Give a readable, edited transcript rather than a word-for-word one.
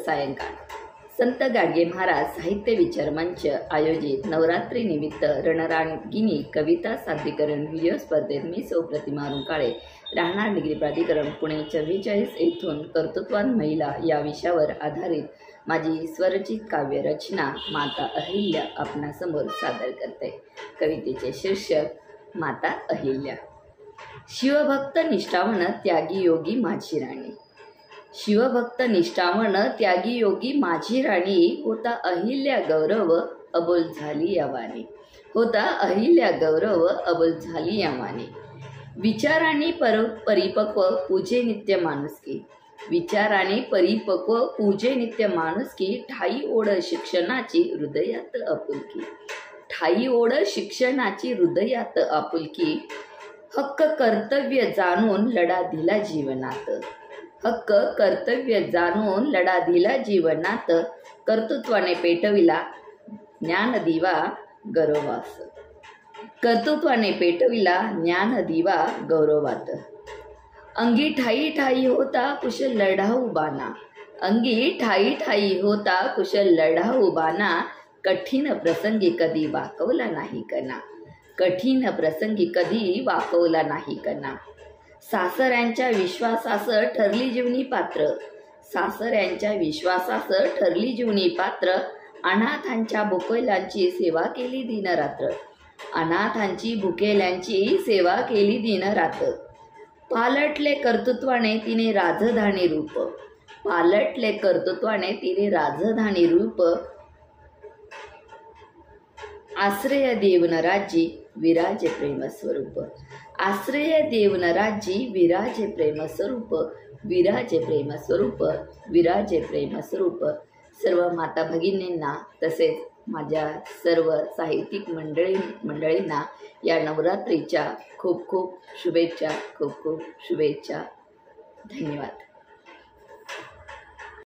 सायंकाळ संत गाडगे महाराज साहित्य विचार मंच आयोजित नवरात्री निमित्त रणरागिणी कविता सादरीकरण व्हिडिओ स्पर्धेत मी सौ प्रतिमा रुंकाळे राहणार डिग्री प्राधिकरण पुणे 44 येथून कर्तृत्वान महिला या विषयावर आधारित माझी स्वरचित काव्य रचना माता अहिल्या आपणासमोर सादर करते। कवितेचे शीर्षक माता अहिल्या। शिवभक्त निष्ठावण त्यागी योगी माझी राणी। शिवभक्त निष्ठावण त्यागी योगी माझी राणी होता अहिल्या गौरव अबोल झाली यावानी। होता अहिल्या गौरव अबोल झाली यावानी। विचाराने परिपक्व पूजे नित्य माणुसकी। विचाराने परिपक्व पूजे नित्य माणुसकी। ठाई ओढ शिक्षणाची हृदयात आपुलकी। ठाई ओढ शिक्षणाची हृदयात आपुलकी। हक्क कर्तव्य जाणून लढा दिला जीवनात। हक्क कर्तव्य जाणून लढा दिला जीवनात। कर्तृत्वाने पेटविला ज्ञानदिवा गौरवास। कर्तृत्वाने पेटविला ज्ञानदिवा गौरवात। अंगी ठाई ठाई होता कुशल लढाऊ बाणा। अंगी ठाई ठाई होता कुशल लढाऊ बाणा। कठीण प्रसंगी कधी वाकवला नाही कणा। कठीण प्रसंगी कधी वाकवला नाही कणा। सासऱ्यांच्या विश्वासास ठरली जीवनी पात्र। सासऱ्यांच्या विश्वासास ठरली जीवनी पात्र। अनाथांच्या भुकेल्यांची सेवा केली दिनरात्र। अनाथांची भुकेल्यांची सेवा केली दिनरात्र। पालटले कर्तृत्वाने तिने राजधानी रूप। पालटले कर्तृत्वाने तिने राजधानी रूप। आश्रय देवन राज्य विराजे प्रेमस्वरूप। आश्रय देवन राज्य विराजे प्रेमस्वरूप। विराजे प्रेमस्वरूप। विराजे प्रेमस्वरूप। सर्व माता भगिनींना तसेच माझ्या सर्व साहित्यिक मंडळींना या नवरात्रीच्या खूप खूप शुभेच्छा। खूप खूप शुभेच्छा। धन्यवाद।